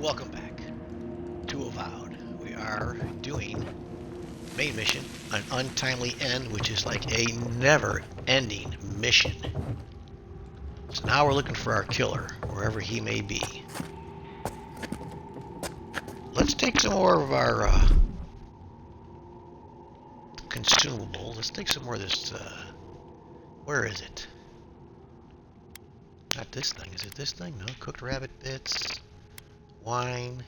Welcome back to Avowed. We are doing main mission, an Untimely End, which is like a never-ending mission. So now we're looking for our killer, wherever he may be. Let's take some more of our consumable. Let's take some more of this. Where is it? Not this thing. Is it this thing? No. Cooked rabbit bits. Wine.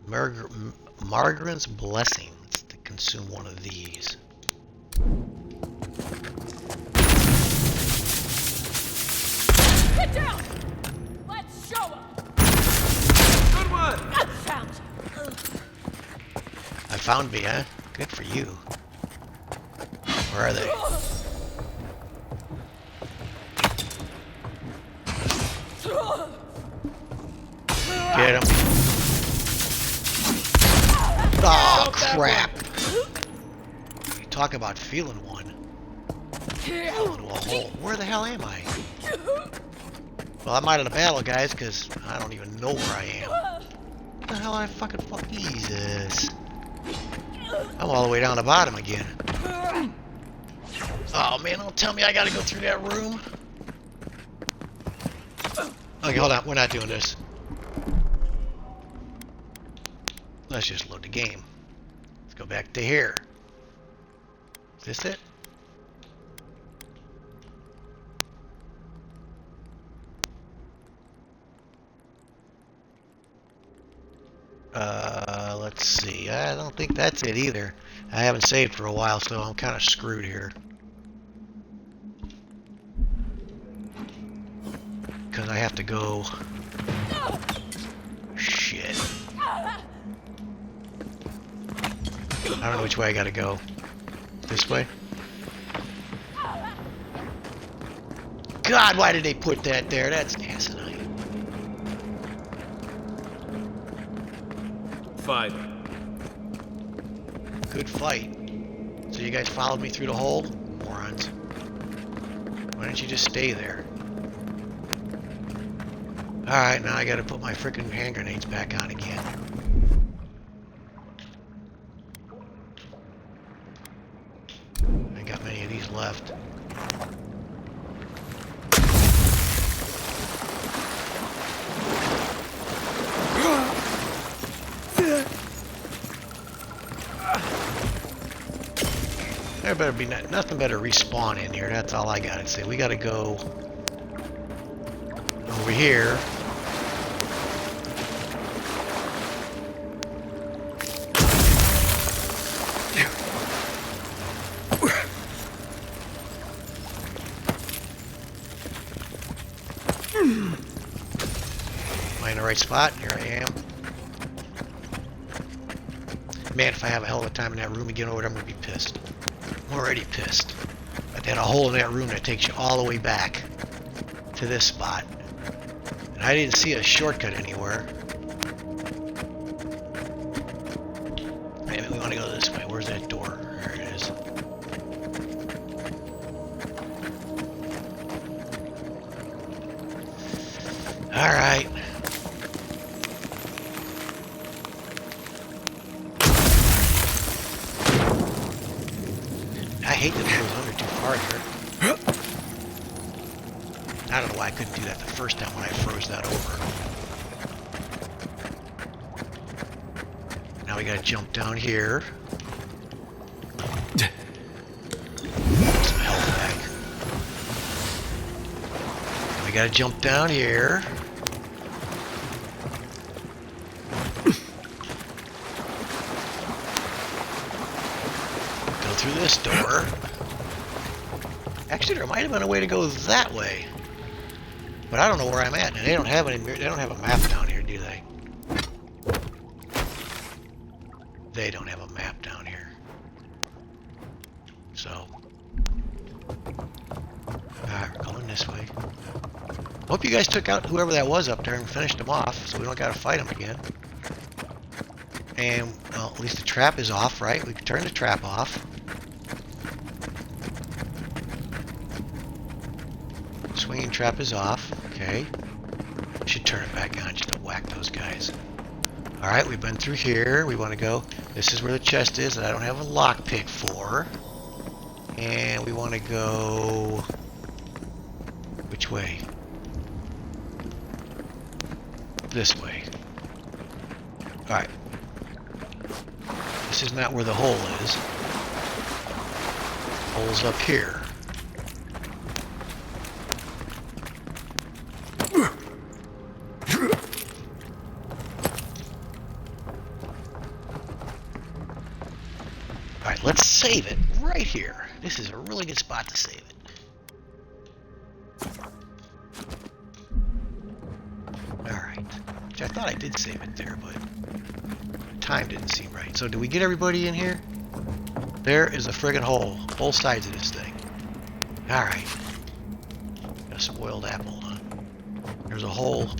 Margarine's Blessing. Let's consume one of these. Get down! Let's show 'em! Good one! I found me, huh? Good for you. Where are they? Get him. Oh, crap. You talk about feeling one. Fell into a hole. Where the hell am I? Well, I'm out of the battle, guys, because I don't even know where I am. What the hell I fucking fuck Jesus. I'm all the way down the bottom again. Oh man, don't tell me I gotta go through that room. Okay, hold on, we're not doing this. Let's just load the game. Let's go back to here. Is this it? Let's see. I don't think that's it either. I haven't saved for a while, so I'm kind of screwed here. Because I have to go... Shit. I don't know which way I gotta go. This way? God, why did they put that there? That's asinine. Fine. Good fight. So you guys followed me through the hole? Morons. Why don't you just stay there? Alright, now I gotta put my frickin' hand grenades back on again. I ain't got many of these left. There better be nothing better respawn in here. That's all I gotta say. We gotta go over here. Am I in the right spot? Here I am. Man, if I have a hell of a time in that room again over there, I'm gonna be pissed. I'm already pissed. But they had a hole in that room that takes you all the way back to this spot. And I didn't see a shortcut anywhere. Maybe we want to go this way. Where's that door? There it is. Alright. I hate that it goes under too far here. I don't know why I couldn't do that the first time when I froze that over. Now we gotta jump down here. Get some health back. Now we gotta jump down here. Go through this door. Actually, there might have been a way to go that way. But I don't know where I'm at, and they don't have a map down here, do they? They don't have a map down here. So, alright, we're going this way. Hope you guys took out whoever that was up there and finished them off, so we don't gotta fight them again. And, well, at least the trap is off, right? We can turn the trap off. Swinging trap is off. Okay. Should turn it back on just to whack those guys. Alright, we've been through here. We want to go. This is where the chest is that I don't have a lockpick for. And we want to go... Which way? This way. Alright. This is not where the hole is. The hole's up here. Alright, let's save it right here. This is a really good spot to save it. Alright. Which I thought I did save it there, but the time didn't seem right. So, do we get everybody in here? There is a friggin' hole. Both sides of this thing. Alright. Got a spoiled apple, huh? There's a hole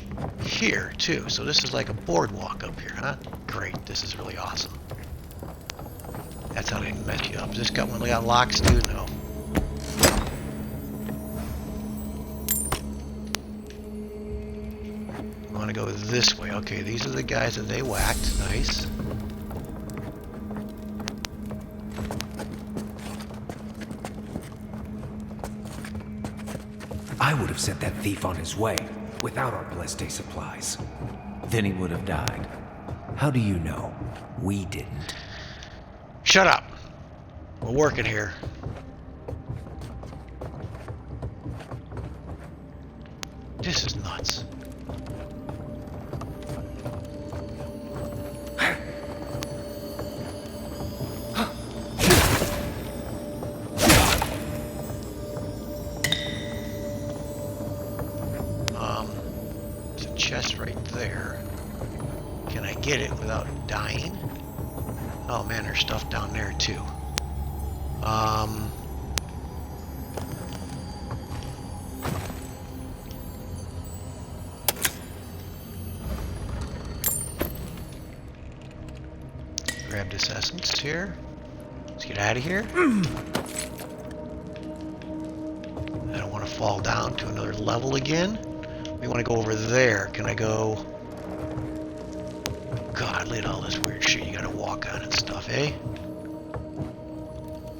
here, too. So this is like a boardwalk up here, huh? Great. This is really awesome. That's how they mess you up. Has this got one got locks, too? No. We want to go this way. Okay, these are the guys that they whacked. Nice. I would have sent that thief on his way without our Bleste supplies. Then he would have died. How do you know? We didn't. Shut up. We're working here. This is nuts. There's a chest right there. Can I get it without dying? Oh man, there's stuff down there too. Grab this essence here. Let's get out of here. I don't want to fall down to another level again. We want to go over there. Can I go? God, look at all this weird shit you gotta walk on and stuff, eh?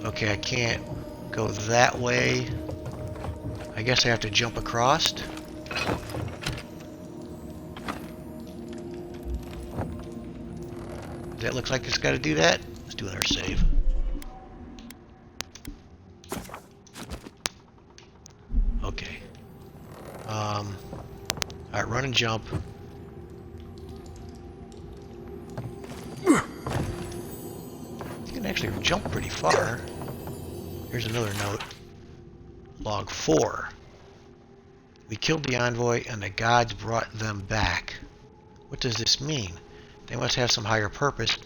Okay, I can't go that way. I guess I have to jump across. That looks like it's gotta do that. Let's do another save. Okay. Alright, run and jump. Actually jump pretty far. Here's another note. Log 4. We killed the envoy and the gods brought them back. What does this mean? They must have some higher purpose,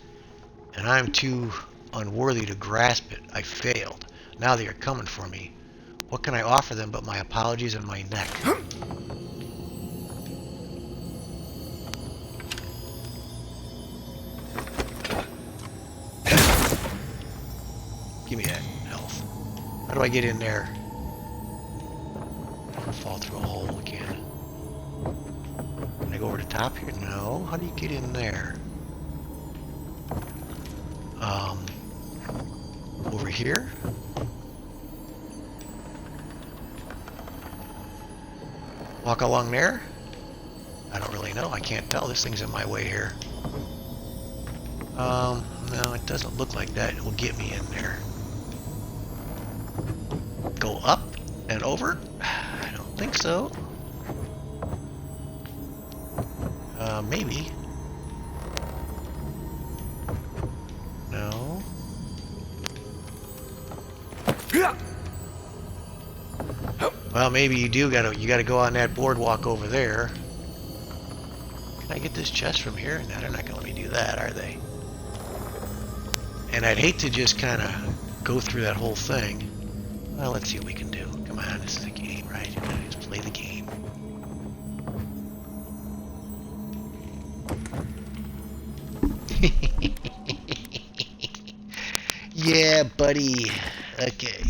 and I'm too unworthy to grasp it. I failed. Now they are coming for me. What can I offer them but my apologies and my neck? Give me that health. How do I get in there? I'll fall through a hole again. Can I go over the top here? No. How do you get in there? Over here? Walk along there? I don't really know. I can't tell. This thing's in my way here. No, it doesn't look like that. It will get me in there. Go up and over? I don't think so. Maybe. No. Well, maybe you do gotta go on that boardwalk over there. Can I get this chest from here? No, they're not gonna let me do that, are they? And I'd hate to just kind of go through that whole thing. Well, let's see what we can do. Come on, this is a game, right? You gotta just play the game. Yeah, buddy. Okay.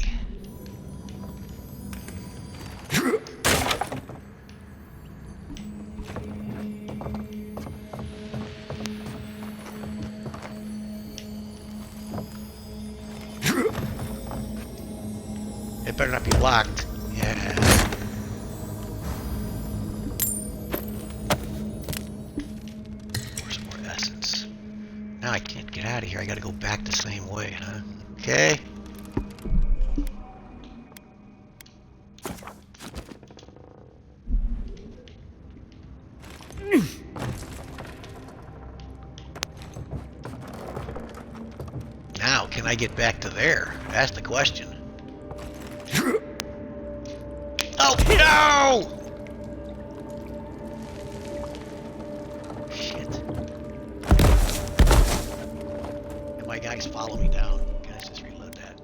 better not be locked. Yeah. Pour some more essence. Now I can't get out of here. I gotta go back the same way, huh? Okay. Now, can I get back to there? That's the question. Oh, no! Shit. And my guys follow me down. Can I just reload that?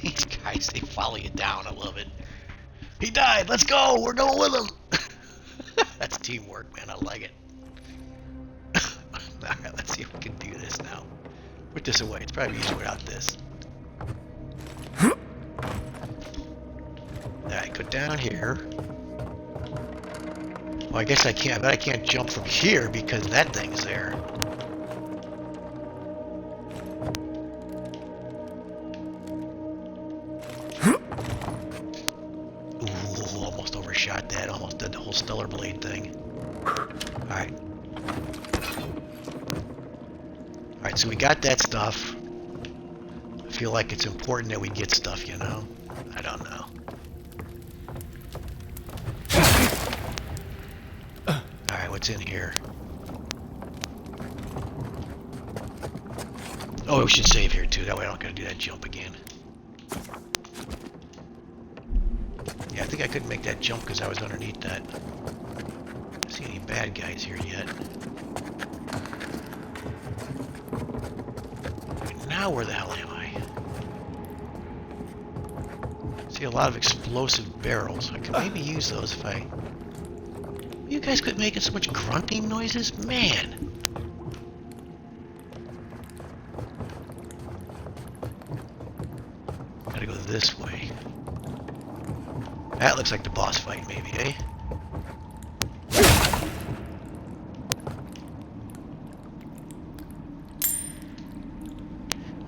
These guys, they follow you down. I love it. He died. Let's go. We're going with him. That's teamwork, man. I like it. Alright, let's see if we can do this now. Put this away. It's probably easier without this. Alright, go down here. Well, I guess I can't. I bet I can't jump from here because that thing's there. Ooh, almost overshot that. Almost did the whole Stellar Blade thing. Alright. Alright, so we got that stuff. I feel like it's important that we get stuff, you know? I don't know. Alright, what's in here? Oh, we should save here too. That way I don't gotta do that jump again. Yeah, I think I couldn't make that jump because I was underneath that. I don't see any bad guys here yet. Now where the hell am I? See a lot of explosive barrels. I could maybe use those if I... You guys quit making so much grunting noises? Man! Gotta go this way. That looks like the boss fight, maybe, eh?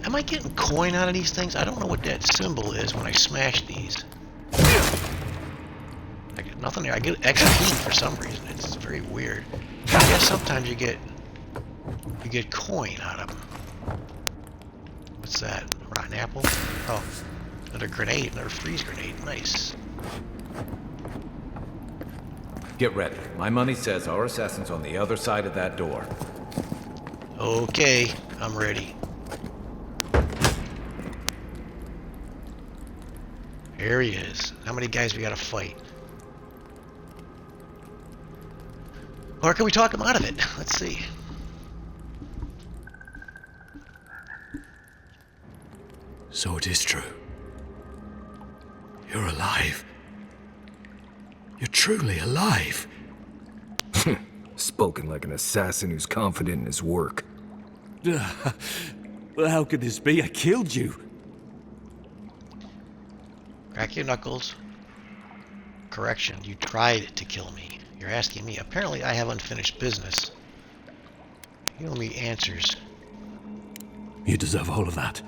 Am I getting coin out of these things? I don't know what that symbol is when I smash these. I get nothing there. I get XP for some reason. It's very weird. I guess sometimes you get coin out of them. What's that? Rotten apple? Oh, another grenade, another freeze grenade. Nice. Get ready. My money says our assassin's on the other side of that door. Okay, I'm ready. Here he is. How many guys we gotta fight? Or can we talk him out of it? Let's see. So it is true. You're alive. You're truly alive. Spoken like an assassin who's confident in his work. Well, how could this be? I killed you. Crack your knuckles. Correction, you tried to kill me. You're asking me. Apparently I have unfinished business. You owe me answers. You deserve all of that.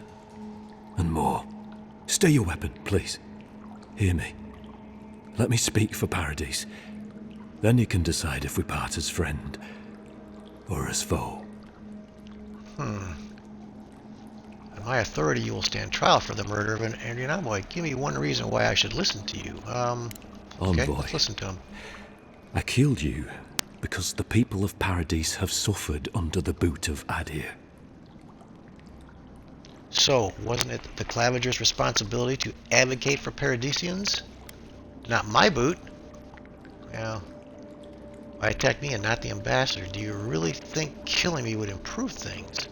And more. Stay your weapon, please. Hear me. Let me speak for Paradise. Then you can decide if we part as friend or as foe. On my authority, you will stand trial for the murder of an Indian envoy. Give me one reason why I should listen to you. Okay, Envoy. let's listen to him. I killed you because the people of Paradise have suffered under the boot of Adir. So, wasn't it the Clavager's responsibility to advocate for Paradisians? Not my boot. Well, why attack me and not the ambassador? Do you really think killing me would improve things?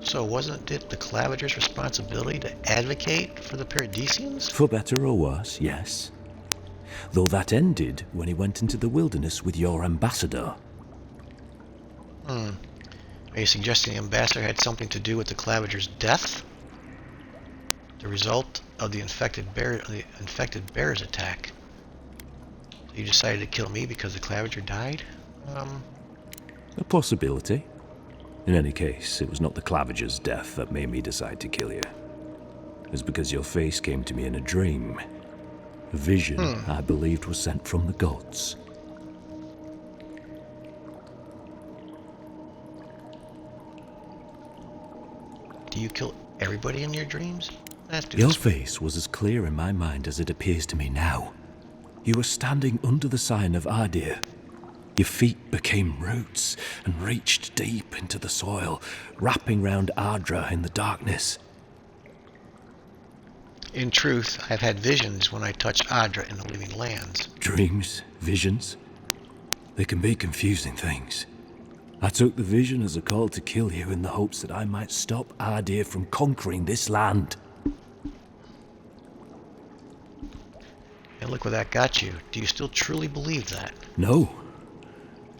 So, wasn't it the Clavager's responsibility to advocate for the Paradisians? For better or worse, yes. Though that ended when he went into the wilderness with your ambassador. Are you suggesting the ambassador had something to do with the Clavager's death? The result of the infected bear's attack. So you decided to kill me because the Clavager died? A possibility. In any case, it was not the Clavager's death that made me decide to kill you. It was because your face came to me in a dream. A vision I believed was sent from the gods. Do you kill everybody in your dreams? Let's do Your this. face was as clear in my mind as it appears to me now. You were standing under the sign of Ardir. Your feet became roots and reached deep into the soil, wrapping round Ardra in the darkness. In truth, I've had visions when I touch Adra in the living lands. Dreams, visions, they can be confusing things. I took the vision as a call to kill you in the hopes that I might stop Ardir from conquering this land. And look where that got you. Do you still truly believe that? No.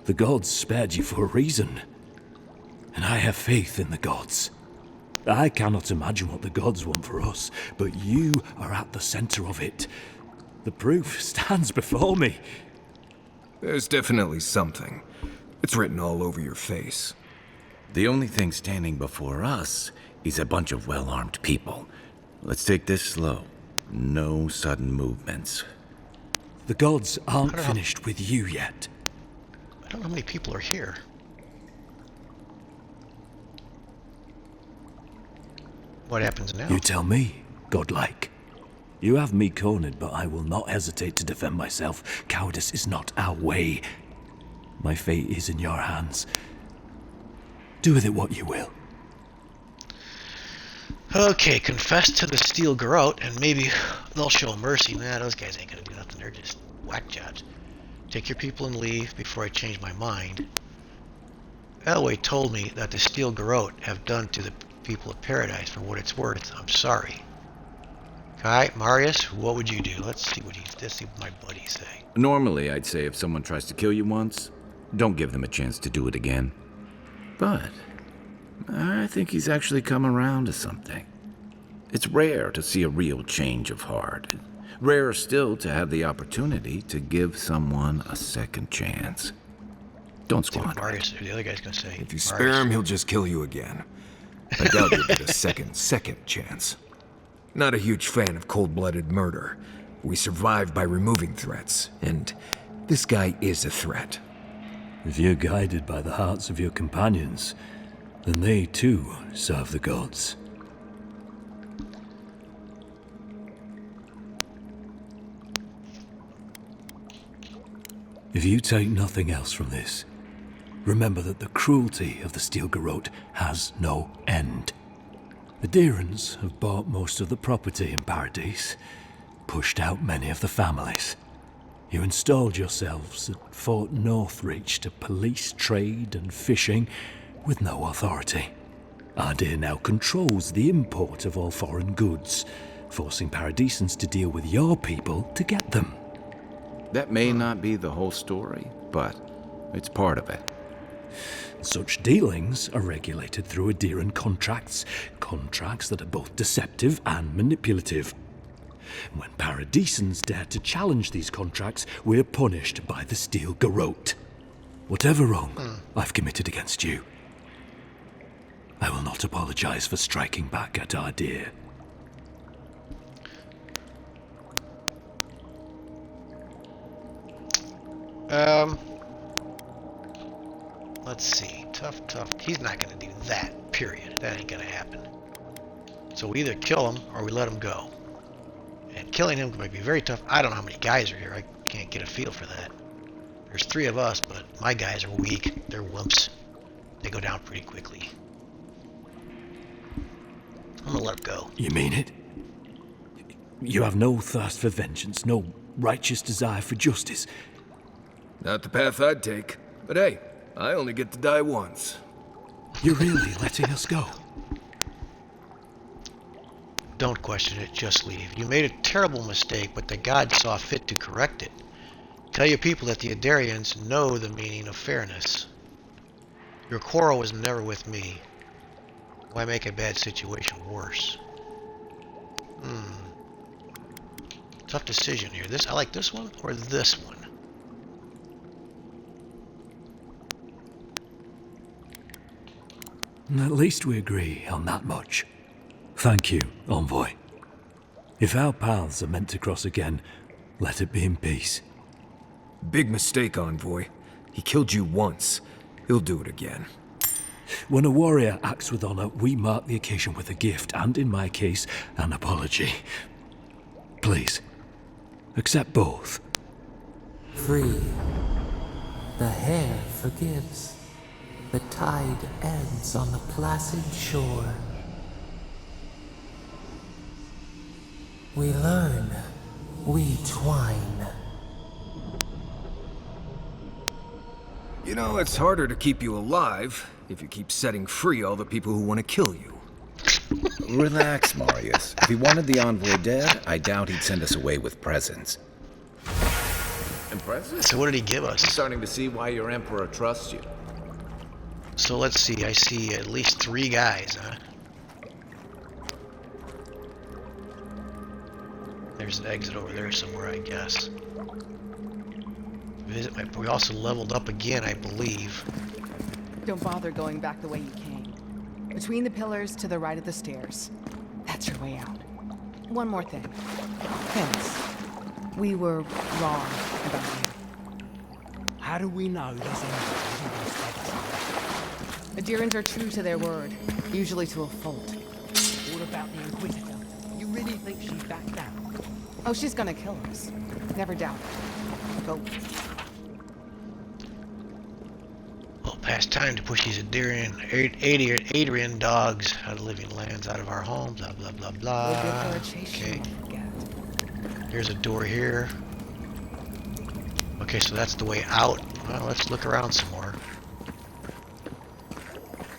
The gods spared you for a reason. And I have faith in the gods. I cannot imagine what the gods want for us, but you are at the center of it. The proof stands before me. There's definitely something. It's written all over your face. The only thing standing before us is a bunch of well-armed people. Let's take this slow. No sudden movements. The gods aren't finished with you yet. I don't know how many people are here. What happens now? You tell me, godlike. You have me cornered, but I will not hesitate to defend myself. Cowardice is not our way. My fate is in your hands. Do with it what you will. Okay, confess to the Steel Garrote, and maybe they'll show mercy. Nah, those guys ain't gonna do nothing. They're just whack jobs. Take your people and leave before I change my mind. Elway told me that the Steel Garrote have done to the people of Paradise. For what it's worth, I'm sorry. Kai, Marius, what would you do? Let's see what my buddies say. Normally, I'd say if someone tries to kill you once, don't give them a chance to do it again. But I think he's actually come around to something. It's rare to see a real change of heart. Rarer still to have the opportunity to give someone a second chance. Don't See what squander Marius or the other guy's gonna say. If you spare him, he'll just kill you again. I doubt you'll get a second chance. Not a huge fan of cold-blooded murder. We survive by removing threats, and this guy is a threat. If you're guided by the hearts of your companions, then they too serve the gods. If you take nothing else from this, remember that the cruelty of the Steel Garrote has no end. The Deerans have bought most of the property in Paradise, pushed out many of the families. You installed yourselves at Fort Northreach to police trade and fishing with no authority. Ardir now controls the import of all foreign goods, forcing Paradisans to deal with your people to get them. That may not be the whole story, but it's part of it. Such dealings are regulated through Adiran contracts that are both deceptive and manipulative. When Paradisans dare to challenge these contracts, we're punished by the Steel Garrote. Whatever wrong I've committed against you, I will not apologize for striking back at Ardir. Let's see. Tough. He's not gonna do that, period. That ain't gonna happen. So we either kill him or we let him go. And killing him might be very tough. I don't know how many guys are here. I can't get a feel for that. There's 3 of us, but my guys are weak. They're wimps. They go down pretty quickly. I'm gonna let him go. You mean it? You have no thirst for vengeance, no righteous desire for justice. Not the path I'd take. But hey, I only get to die once. You're really letting us go? Don't question it, just leave. You made a terrible mistake, but the gods saw fit to correct it. Tell your people that the Adarians know the meaning of fairness. Your quarrel was never with me. Why make a bad situation worse? Tough decision here. I like this one or this one. At least we agree on that much. Thank you, Envoy. If our paths are meant to cross again, let it be in peace. Big mistake, Envoy. He killed you once. He'll do it again. When a warrior acts with honor, we mark the occasion with a gift, and in my case, an apology. Please, accept both. Free. The hair forgives. The tide ends on the placid shore. We learn. We twine. You know, it's harder to keep you alive if you keep setting free all the people who want to kill you. Relax, Marius. If he wanted the envoy dead, I doubt he'd send us away with presents. Impressive? So what did he give us? Starting to see why your emperor trusts you. So let's see, I see at least 3 guys, huh? There's an exit over there somewhere, I guess. We also leveled up again, I believe. Don't bother going back the way you came. Between the pillars to the right of the stairs. That's your way out. One more thing. Vince, we were wrong about you. How do we know this Adherents are true to their word, usually to a fault. What about the Inquisitor? You really think she'd back down? Oh, she's gonna kill us. Never doubt it. Go. Well, past time to push these Adrian dogs out of living lands, out of our homes, blah, blah, blah, blah. We'll give her a chase she Okay. won't forget. Here's a door here. Okay, so that's the way out. Well, let's look around some more.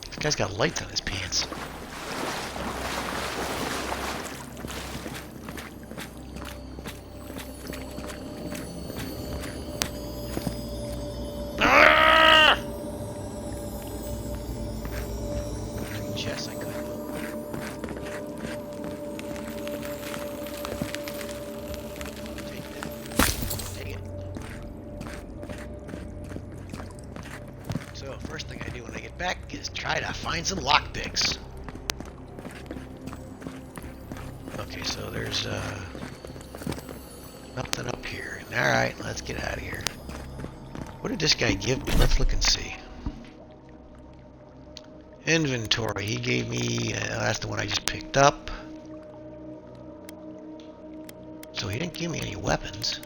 This guy's got lights on his pants. Chest I couldn't open. Take that. Take it. So first thing I do when I get back is try to find some lockpicks. Okay, so there's nothing up here. Alright, let's get out of here. What did this guy give me? Let's look and see. Inventory. He gave me, that's the one I just picked up. So he didn't give me any weapons.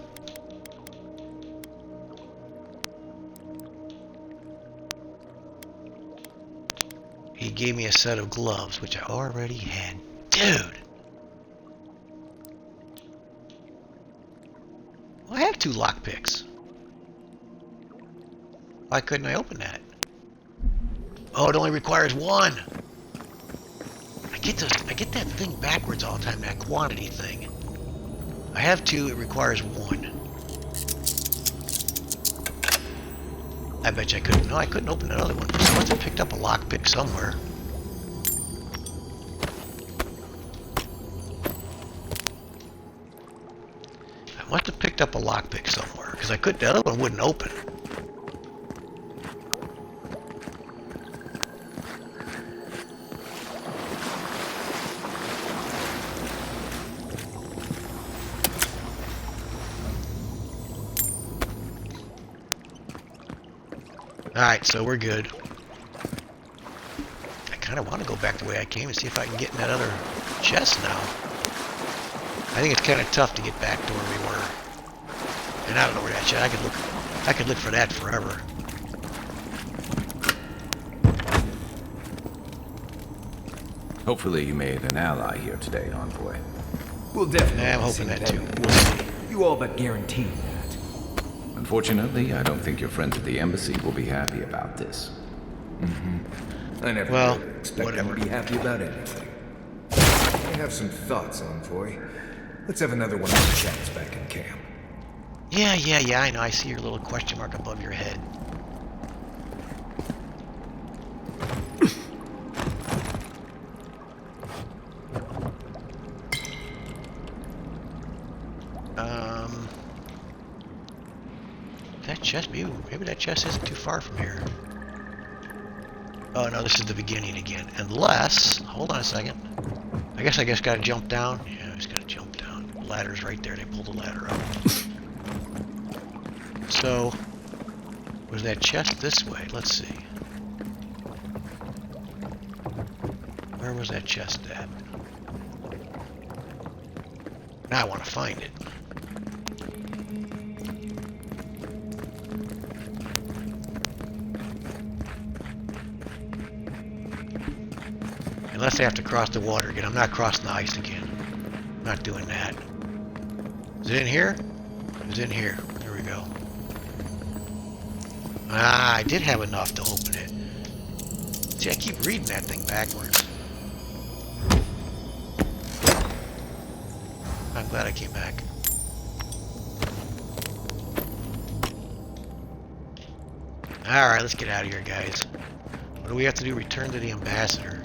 He gave me a set of gloves, which I already had. Dude! Well, I have 2 lockpicks. Why couldn't I open that? Oh, it only requires 1. I get that thing backwards all the time, that quantity thing. I have 2, it requires 1. I bet you I couldn't. No, I couldn't open that other one. So I must have picked up a lockpick somewhere. I must have picked up a lockpick somewhere because I couldn't. The other one wouldn't open. Alright, so we're good. I kind of want to go back the way I came and see if I can get in that other chest now. I think it's kind of tough to get back to where we were. And I don't know where that chest. I could look for that forever. Hopefully you made an ally here today, Envoy. We'll definitely Yeah, I'm see hoping that that. too. We'll see. You all but guaranteed that. Unfortunately, I don't think your friends at the embassy will be happy about this. I never Well, really expect whatever. them to be happy about anything. I have some thoughts, Envoy. Let's have another one of the chats back in camp. Yeah, I know. I see your little question mark above your head. That chest, maybe that chest isn't too far from here. Oh no, this is the beginning again. Unless, hold on a second. I guess gotta jump down. Yeah, I just gotta jump down. The ladder's right there. They pulled the ladder up. So, was that chest this way? Let's see. Where was that chest at? Now I want to find it. Unless I have to cross the water again. I'm not crossing the ice again. I'm not doing that. Is it in here? It's in here. There we go. Ah, I did have enough to open it. See, I keep reading that thing backwards. I'm glad I came back. Alright, let's get out of here, guys. What do we have to do? Return to the ambassador.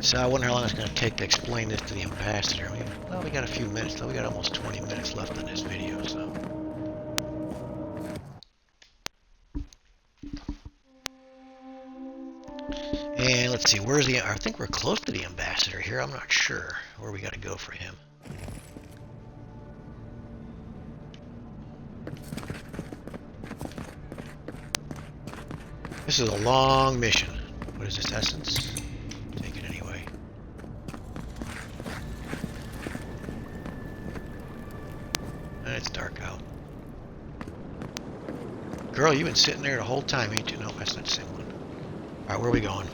So I wonder how long it's going to take to explain this to the ambassador. Well, we got a few minutes, though. We got almost 20 minutes left on this video, so. And let's see, where's the... I think we're close to the ambassador here. I'm not sure where we got to go for him. This is a long mission. What is this, essence? Take it anyway. And it's dark out. Girl, you've been sitting there the whole time, ain't you? No, that's not the same one. Alright, where are we going?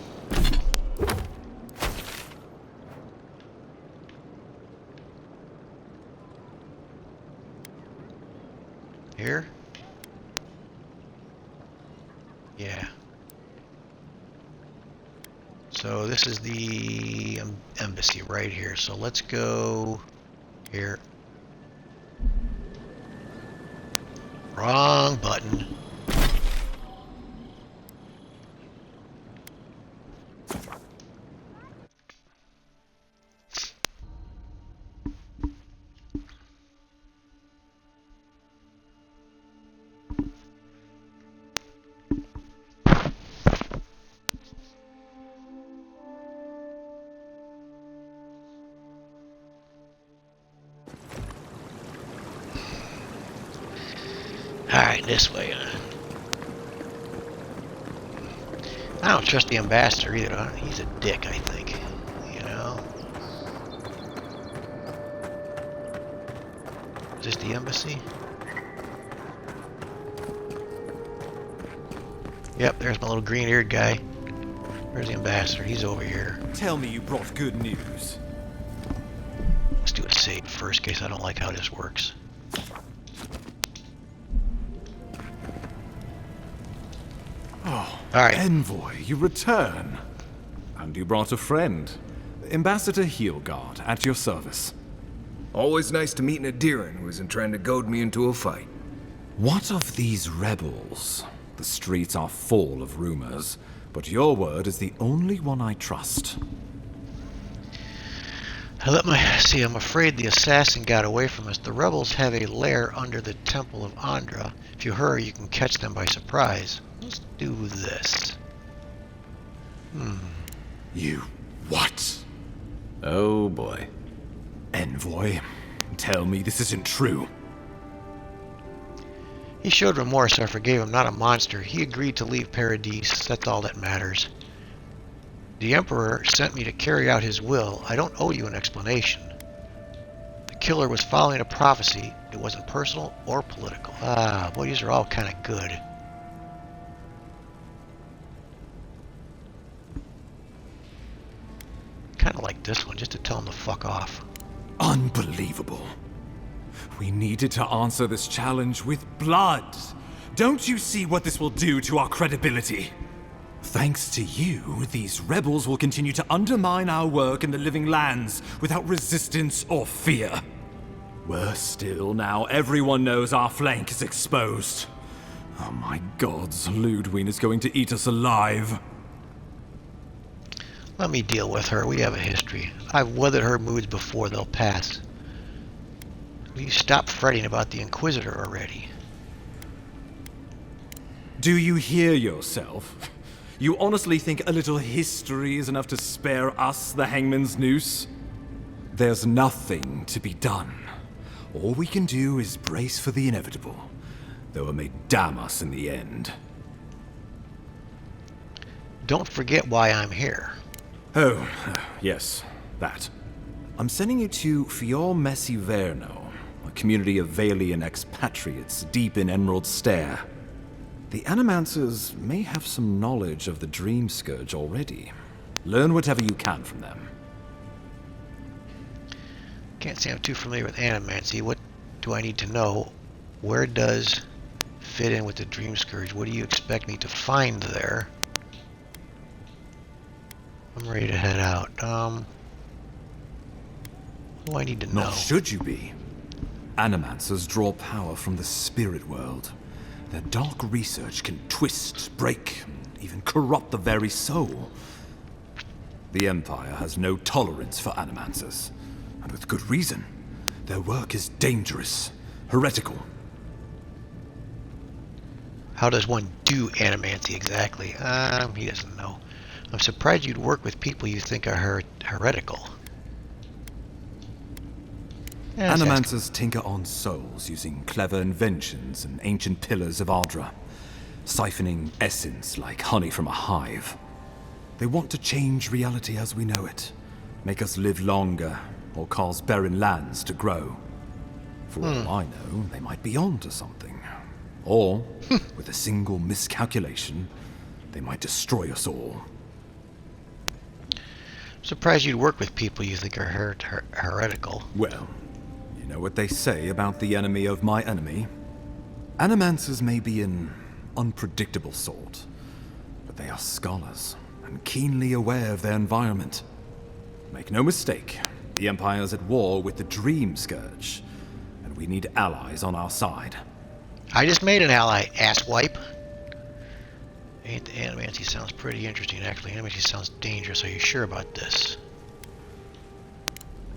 Here? Yeah. So this is the embassy right here. So let's go here. Wrong button. Alright, this way. I don't trust the ambassador either. He's a dick, I think. You know? Is this the embassy? Yep, there's my little green-eared guy. Where's the ambassador? He's over here. Tell me you brought good news. Let's do a save first, in case I don't like how this works. Oh, alright. Envoy, you return. And you brought a friend. Ambassador Heelguard, at your service. Always nice to meet an Adiran who isn't trying to goad me into a fight. What of these rebels? The streets are full of rumors, but your word is the only one I trust. I'm afraid the assassin got away from us. The rebels have a lair under the Temple of Andra. If you hurry, you can catch them by surprise. Let's do this. You... what? Oh boy. Envoy, tell me this isn't true. He showed remorse, so I forgave him. Not a monster. He agreed to leave Paradise. That's all that matters. The Emperor sent me to carry out his will. I don't owe you an explanation. The killer was following a prophecy. It wasn't personal or political. Ah, boy, these are all kind of good. Kind of like this one, just to tell him to fuck off. Unbelievable. We needed to answer this challenge with blood. Don't you see what this will do to our credibility? Thanks to you, these rebels will continue to undermine our work in the Living Lands without resistance or fear. Worse still, now everyone knows our flank is exposed. Oh my gods, Ludwig is going to eat us alive. Let me deal with her. We have a history. I've weathered her moods before. They'll pass. Will you stop fretting about the Inquisitor already? Do you hear yourself? You honestly think a little history is enough to spare us the Hangman's Noose? There's nothing to be done. All we can do is brace for the inevitable, though it may damn us in the end. Don't forget why I'm here. Oh, yes, that. I'm sending you to Fior Messiverno, a community of Valian expatriates deep in Emerald Stair. The Animancers may have some knowledge of the Dream Scourge already. Learn whatever you can from them. Can't say I'm too familiar with Animancy. What do I need to know? Where does fit in with the Dream Scourge? What do you expect me to find there? I'm ready to head out. What do I need to know? Nor should you be. Animancers draw power from the spirit world. Their dark research can twist, break, and even corrupt the very soul. The Empire has no tolerance for Animancers, and with good reason. Their work is dangerous, heretical. How does one do Animancy exactly? He doesn't know. I'm surprised you'd work with people you think are heretical. Yeah, Animancers tinker on souls using clever inventions and ancient pillars of Ardra, siphoning essence like honey from a hive. They want to change reality as we know it, make us live longer, or cause barren lands to grow. For all I know, they might be onto something. Or, with a single miscalculation, they might destroy us all. Surprised you'd work with people you think are heretical. Well, you know what they say about the enemy of my enemy? Animancers may be an unpredictable sort, but they are scholars and keenly aware of their environment. Make no mistake, the Empire's at war with the Dream Scourge, and we need allies on our side. I just made an ally, asswipe. Animancy sounds pretty interesting, actually. Animancy sounds dangerous. Are you sure about this?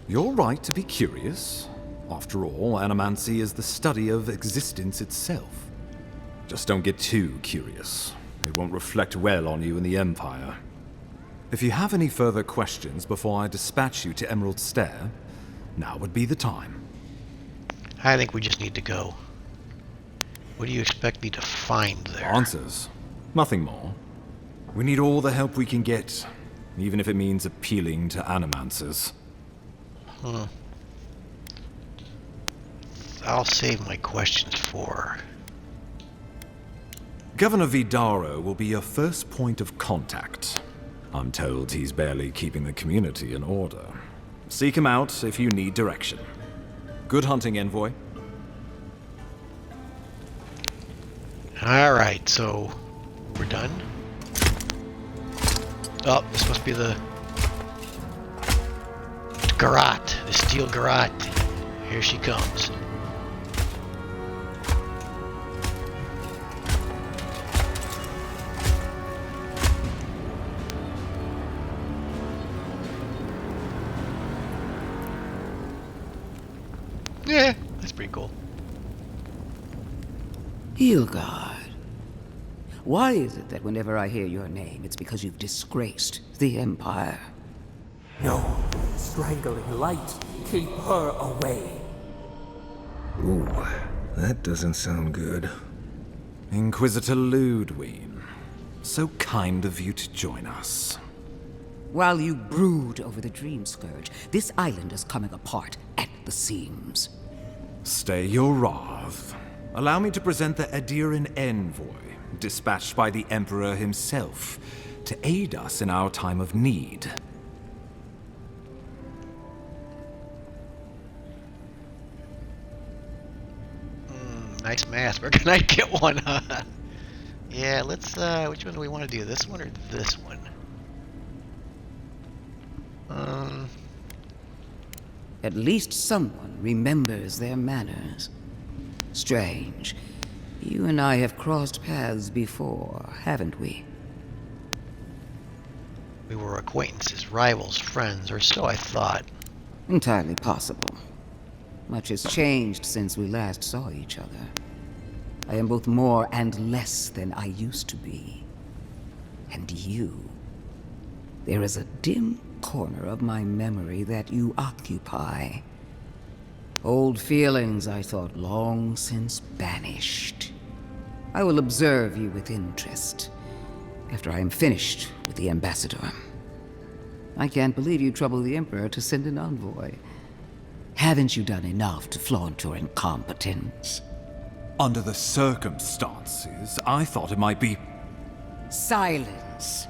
You're right to be curious. After all, Animancy is the study of existence itself. Just don't get too curious. It won't reflect well on you in the Empire. If you have any further questions before I dispatch you to Emerald Stair, now would be the time. I think we just need to go. What do you expect me to find there? Answers. Nothing more. We need all the help we can get, even if it means appealing to Animancers. I'll save my questions for... Governor Vidaro will be your first point of contact. I'm told he's barely keeping the community in order. Seek him out if you need direction. Good hunting, Envoy. Alright, so... we're done? Oh, this must be the... garrote. The steel garrote. Here she comes. Yeah, that's pretty cool. Ygwulf. Why is it that whenever I hear your name, it's because you've disgraced the Empire? No, strangling light. Keep her away. Ooh, that doesn't sound good. Inquisitor Ludwig. So kind of you to join us. While you brood over the Dream Scourge, this island is coming apart at the seams. Stay your wrath. Allow me to present the Adiran Envoy, dispatched by the Emperor himself, to aid us in our time of need. Nice mask. Where can I get one? Yeah, let's, which one do we want to do? This one or this one? At least someone remembers their manners. Strange. You and I have crossed paths before, haven't we? We were acquaintances, rivals, friends, or so I thought. Entirely possible. Much has changed since we last saw each other. I am both more and less than I used to be. And you. There is a dim corner of my memory that you occupy. Old feelings I thought long since banished. I will observe you with interest after I am finished with the ambassador. I can't believe you troubled the Emperor to send an envoy. Haven't you done enough to flaunt your incompetence? Under the circumstances, I thought it might be... Silence.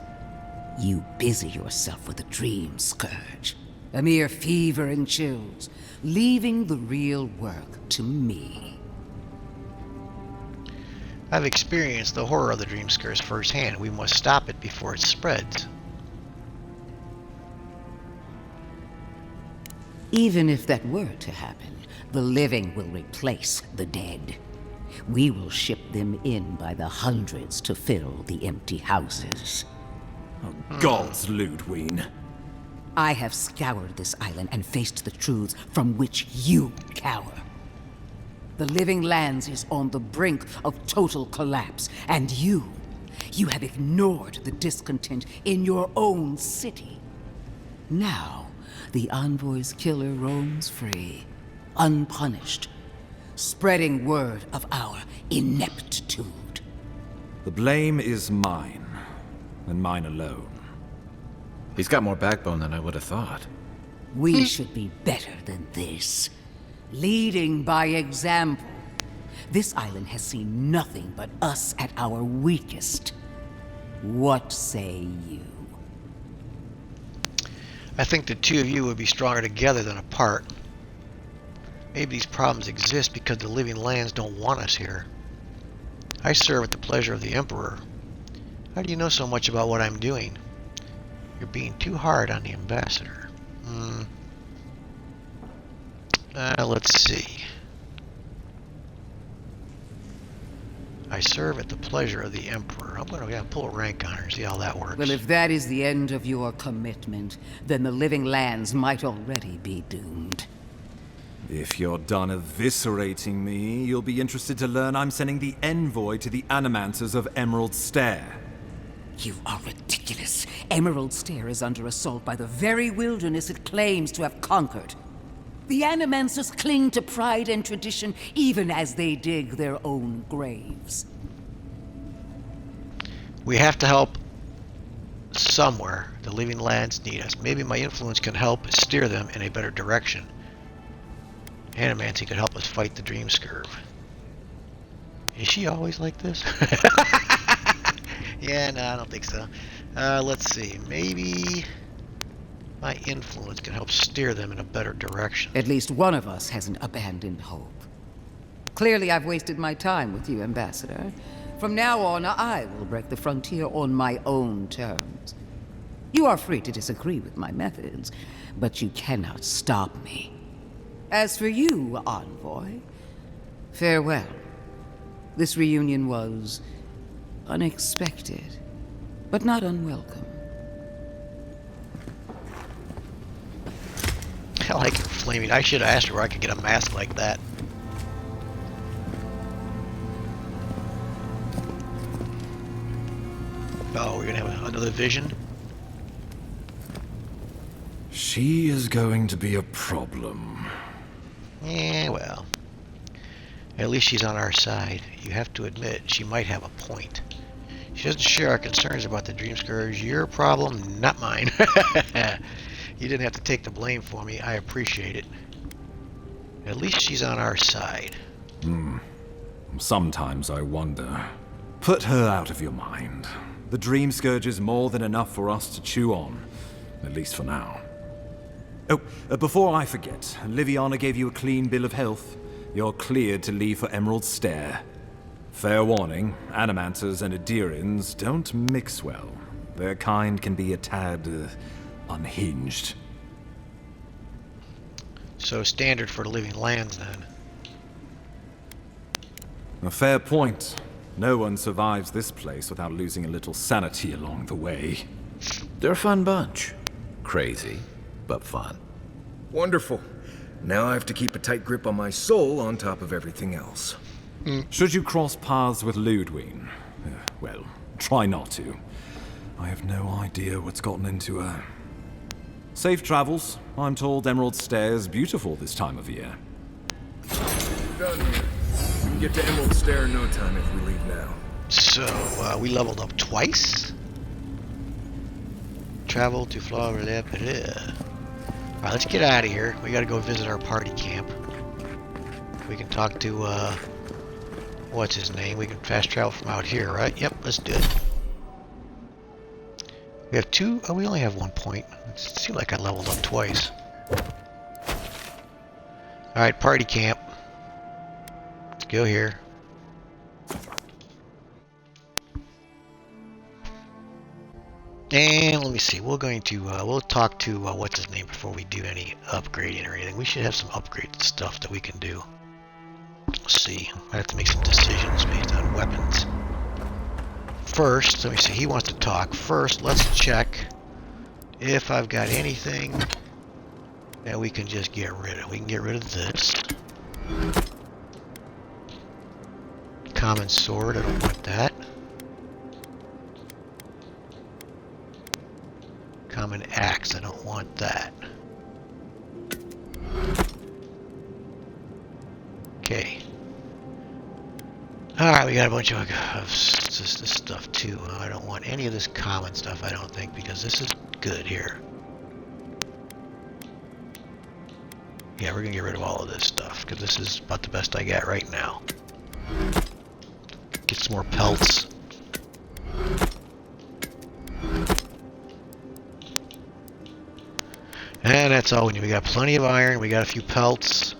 You busy yourself with a dream scourge. A mere fever and chills, leaving the real work to me. I've experienced the horror of the dream scourge firsthand. We must stop it before it spreads. Even if that were to happen, the living will replace the dead. We will ship them in by the hundreds to fill the empty houses. Oh, God's Ludwig. I have scoured this island and faced the truths from which you cower. The Living Lands is on the brink of total collapse, and you have ignored the discontent in your own city. Now, the Envoy's killer roams free, unpunished, spreading word of our ineptitude. The blame is mine, and mine alone. He's got more backbone than I would have thought. We should be better than this. Leading by example. This island has seen nothing but us at our weakest. What say you? I think the two of you would be stronger together than apart. Maybe these problems exist because the Living Lands don't want us here. I serve at the pleasure of the Emperor. How do you know so much about what I'm doing? You're being too hard on the ambassador. Let's see. I serve at the pleasure of the Emperor. I'm going to pull a rank on her and see how that works. Well, if that is the end of your commitment, then the Living Lands might already be doomed. If you're done eviscerating me, you'll be interested to learn I'm sending the envoy to the Animancers of Emerald Stair. You are ridiculous. Emerald Stair is under assault by the very wilderness it claims to have conquered. The Animancers cling to pride and tradition even as they dig their own graves. We have to help somewhere. The Living Lands need us. Maybe my influence can help steer them in a better direction. Animancy could help us fight the dream scourge. Is she always like this? Yeah, no, I don't think so. Let's see. Maybe my influence can help steer them in a better direction. At least one of us hasn't abandoned hope. Clearly, I've wasted my time with you, Ambassador. From now on, I will break the frontier on my own terms. You are free to disagree with my methods, but you cannot stop me. As for you, Envoy, farewell. This reunion was unexpected, but not unwelcome. I like her flaming. I should have asked her where I could get a mask like that. Oh, we're gonna have another vision? She is going to be a problem. Yeah, well. At least she's on our side. You have to admit, she might have a point. She doesn't share our concerns about the dream scourge. Your problem, not mine. You didn't have to take the blame for me. I appreciate it. At least she's on our side. Sometimes I wonder. Put her out of your mind. The dream scourge is more than enough for us to chew on. At least for now. Oh, before I forget, Liviana gave you a clean bill of health. You're cleared to leave for Emerald Stair. Fair warning, Animanters and Adirians don't mix well. Their kind can be a tad unhinged. So standard for the living lands, then. A fair point. No one survives this place without losing a little sanity along the way. They're a fun bunch. Crazy, but fun. Wonderful. Now I have to keep a tight grip on my soul on top of everything else. Should you cross paths with Ludwig, well, try not to. I have no idea what's gotten into her. Safe travels. I'm told Emerald Stair is beautiful this time of year. Done here. We can get to Emerald Stair in no time if we leave now. So, we leveled up twice. Travel to Flower. Alright, let's get out of here. We gotta go visit our party camp. We can talk to, what's his name? We can fast travel from out here, right? Yep, let's do it. We have two. Oh, we only have 1 point. It seemed like I leveled up twice. Alright, party camp. Let's go here. And let me see. We're going to we'll talk to what's his name before we do any upgrading or anything. We should have some upgraded stuff that we can do. Let's see. I have to make some decisions based on weapons. First, let me see. He wants to talk. First, let's check if I've got anything that we can just get rid of. We can get rid of this. Common sword. I don't want that. Common axe. I don't want that. Okay. Alright, we got a bunch of this stuff too. I don't want any of this common stuff, I don't think, because this is good here. Yeah, we're gonna get rid of all of this stuff, because this is about the best I got right now. Get some more pelts. And that's all we need. We got plenty of iron, we got a few pelts.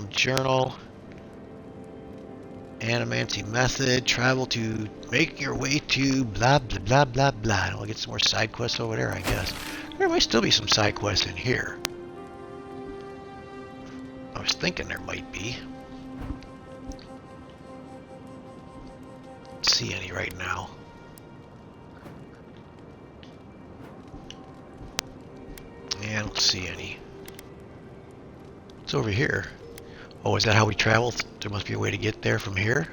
Journal. Animancy method. Travel to make your way to blah blah blah blah blah. And we'll get some more side quests over there, I guess. There might still be some side quests in here. I was thinking there might be. Don't see any right now. Yeah, I don't see any. It's over here. Oh, is that how we travel? There must be a way to get there from here.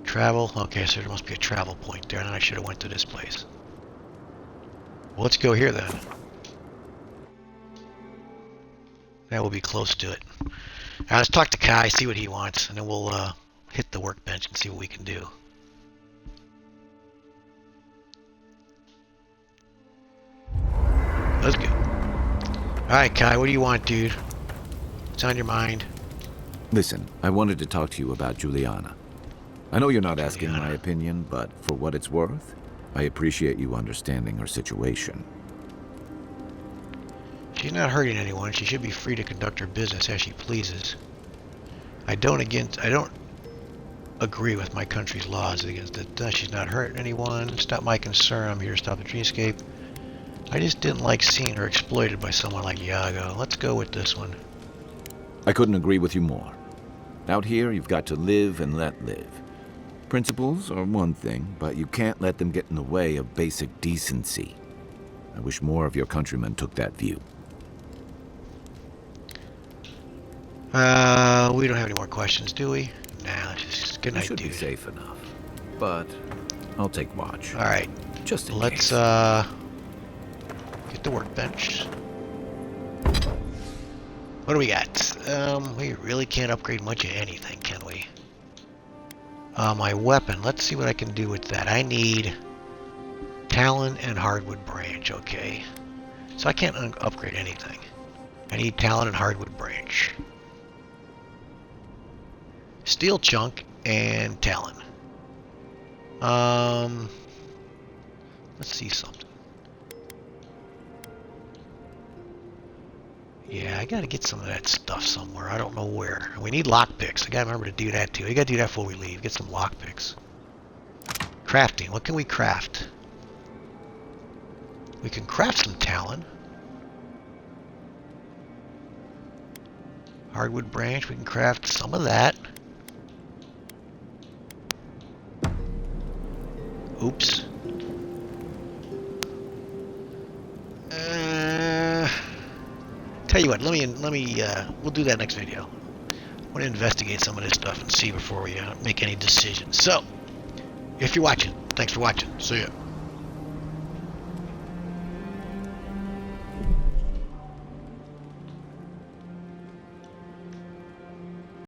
Travel. Okay, so there must be a travel point there, and I should have went to this place. Well, let's go here then. That will be close to it. All right, let's talk to Kai, see what he wants, and then we'll hit the workbench and see what we can do. Let's go. Alright, Kai, what do you want, dude? What's on your mind? Listen, I wanted to talk to you about Juliana. I know you're not asking my opinion, but for what it's worth, I appreciate you understanding her situation. She's not hurting anyone. She should be free to conduct her business as she pleases. I don't agree with my country's laws against it. She's not hurting anyone. It's not my concern. I'm here to stop the dreamscape. I just didn't like seeing her exploited by someone like Iago. Let's go with this one. I couldn't agree with you more. Out here, you've got to live and let live. Principles are one thing, but you can't let them get in the way of basic decency. I wish more of your countrymen took that view. We don't have any more questions, do we? Nah, just good night, should dude. Be safe enough, but I'll take watch. All right, just in let's case. Get the workbench. What do we got? We really can't upgrade much of anything, can we? My weapon. Let's see what I can do with that. I need Talon and Hardwood Branch. Okay, so I can't upgrade anything. I need Talon and Hardwood Branch. Steel Chunk and Talon. Let's see something. Yeah, I gotta get some of that stuff somewhere. I don't know where. We need lockpicks. I gotta remember to do that too. I gotta do that before we leave. Get some lockpicks. Crafting. What can we craft? We can craft some talon. Hardwood branch. We can craft some of that. Oops. Tell you what, we'll do that next video. I want to investigate some of this stuff and see before we make any decisions. So, if you're watching, thanks for watching. See ya.